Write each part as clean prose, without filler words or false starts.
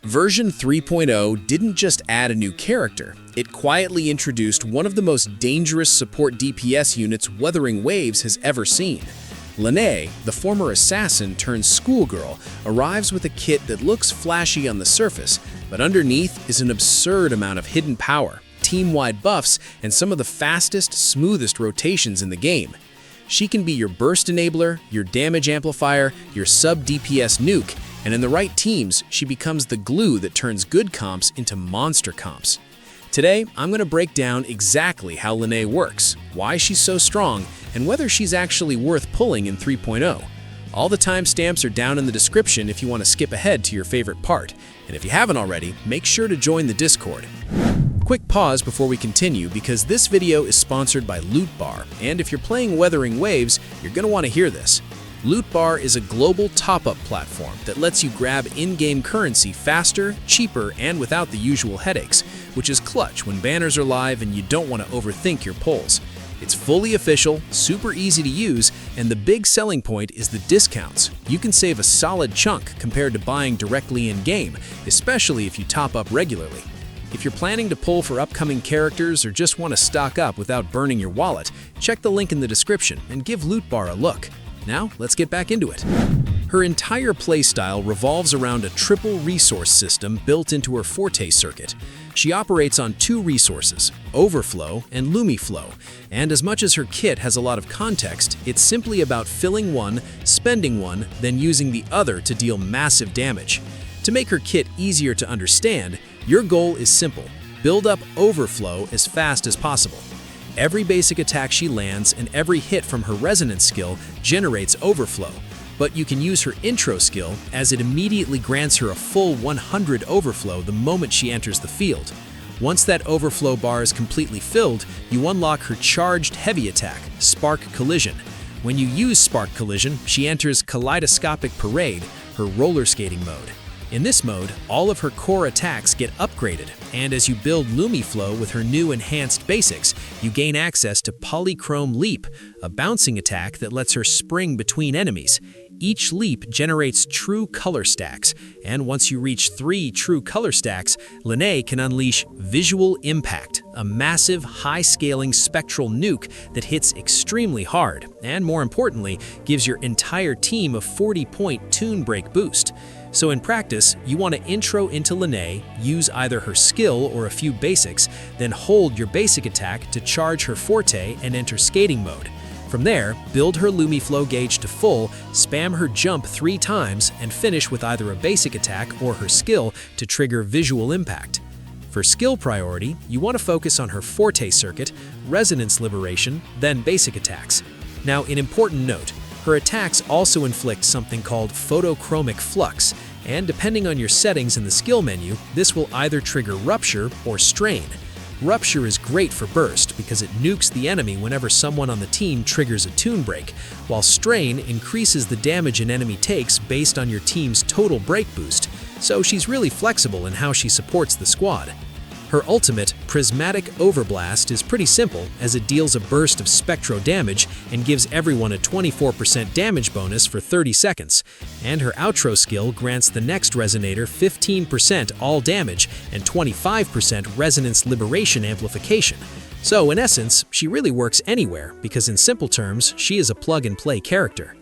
Version 3.0 didn't just add a new character, it quietly introduced one of the most dangerous support DPS units Wuthering Waves has ever seen. Lynae, the former assassin turned schoolgirl, arrives with a kit that looks flashy on the surface, but underneath is an absurd amount of hidden power, team-wide buffs, and some of the fastest, smoothest rotations in the game. She can be your burst enabler, your damage amplifier, your sub-DPS nuke, and in the right teams, she becomes the glue that turns good comps into monster comps. Today, I'm going to break down exactly how Lynae works, why she's so strong, and whether she's actually worth pulling in 3.0. All the timestamps are down in the description if you want to skip ahead to your favorite part. And if you haven't already, make sure to join the Discord. Quick pause before we continue because this video is sponsored by Loot Bar, and if you're playing Wuthering Waves, you're going to want to hear this. Loot Bar is a global top-up platform that lets you grab in-game currency faster, cheaper, and without the usual headaches, which is clutch when banners are live and you don't want to overthink your pulls. It's fully official, super easy to use, and the big selling point is the discounts. You can save a solid chunk compared to buying directly in-game, especially if you top up regularly. If you're planning to pull for upcoming characters or just want to stock up without burning your wallet, check the link in the description and give Loot Bar a look. Now, let's get back into it. Her entire playstyle revolves around a triple resource system built into her Forte circuit. She operates on two resources, Overflow and Lumiflow, and as much as her kit has a lot of context, it's simply about filling one, spending one, then using the other to deal massive damage. To make her kit easier to understand, your goal is simple: build up Overflow as fast as possible. Every basic attack she lands and every hit from her resonance skill generates Overflow, but you can use her intro skill as it immediately grants her a full 100 Overflow the moment she enters the field. Once that Overflow bar is completely filled, you unlock her charged heavy attack, Spark Collision. When you use Spark Collision, she enters Kaleidoscopic Parade, her roller skating mode. In this mode, all of her core attacks get upgraded, and as you build Lumiflow with her new enhanced basics, you gain access to Polychrome Leap, a bouncing attack that lets her spring between enemies. Each leap generates true color stacks, and once you reach 3 true color stacks, Lynae can unleash Visual Impact, a massive, high-scaling spectral nuke that hits extremely hard, and more importantly, gives your entire team a 40-point Toon Break boost. So in practice, you want to intro into Lynae, use either her skill or a few basics, then hold your basic attack to charge her Forte and enter skating mode. From there, build her Lumiflow gauge to full, spam her jump 3 times, and finish with either a basic attack or her skill to trigger Visual Impact. For skill priority, you want to focus on her Forte circuit, Resonance Liberation, then basic attacks. Now, an important note: her attacks also inflict something called Photochromic Flux, and depending on your settings in the skill menu, this will either trigger Rupture or Strain. Rupture is great for burst because it nukes the enemy whenever someone on the team triggers a Toon Break, while Strain increases the damage an enemy takes based on your team's total break boost, so she's really flexible in how she supports the squad. Her ultimate, Prismatic Overblast, is pretty simple as it deals a burst of spectro damage and gives everyone a 24% damage bonus for 30 seconds. And her outro skill grants the next resonator 15% all damage and 25% resonance liberation amplification. So in essence, she really works anywhere because in simple terms, she is a plug-and-play character.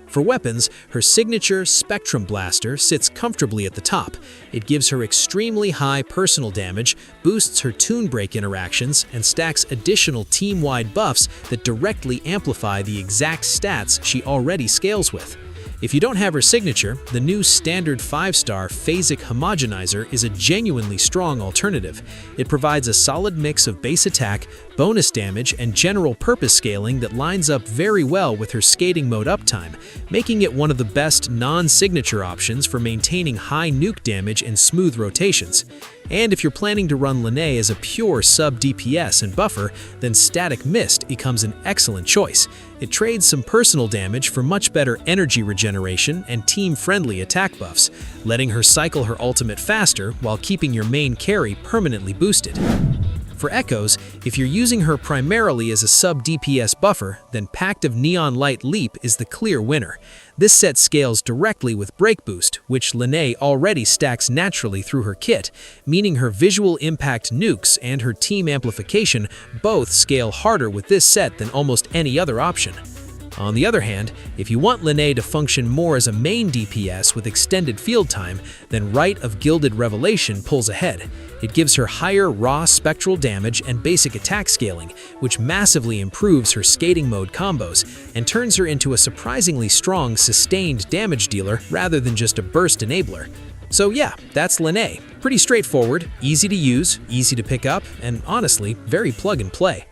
For weapons, her signature Spectrum Blaster sits comfortably at the top. It gives her extremely high personal damage, boosts her Toon Break interactions, and stacks additional team-wide buffs that directly amplify the exact stats she already scales with. If you don't have her signature, the new standard 5-star Phasic Homogenizer is a genuinely strong alternative. It provides a solid mix of base attack, bonus damage, and general purpose scaling that lines up very well with her skating mode uptime, making it one of the best non-signature options for maintaining high nuke damage and smooth rotations. And if you're planning to run Lynae as a pure sub-DPS and buffer, then Static Mist becomes an excellent choice. It trades some personal damage for much better energy regeneration and team-friendly attack buffs, letting her cycle her ultimate faster while keeping your main carry permanently boosted. For echoes, if you're using her primarily as a sub-DPS buffer, then Pact of Neon Light Leap is the clear winner. This set scales directly with Break Boost, which Lynae already stacks naturally through her kit, meaning her visual impact nukes and her team amplification both scale harder with this set than almost any other option. On the other hand, if you want Lynae to function more as a main DPS with extended field time, then Rite of Gilded Revelation pulls ahead. It gives her higher raw spectral damage and basic attack scaling, which massively improves her skating mode combos and turns her into a surprisingly strong sustained damage dealer rather than just a burst enabler. So yeah, that's Lynae. Pretty straightforward, easy to use, easy to pick up, and honestly, very plug and play.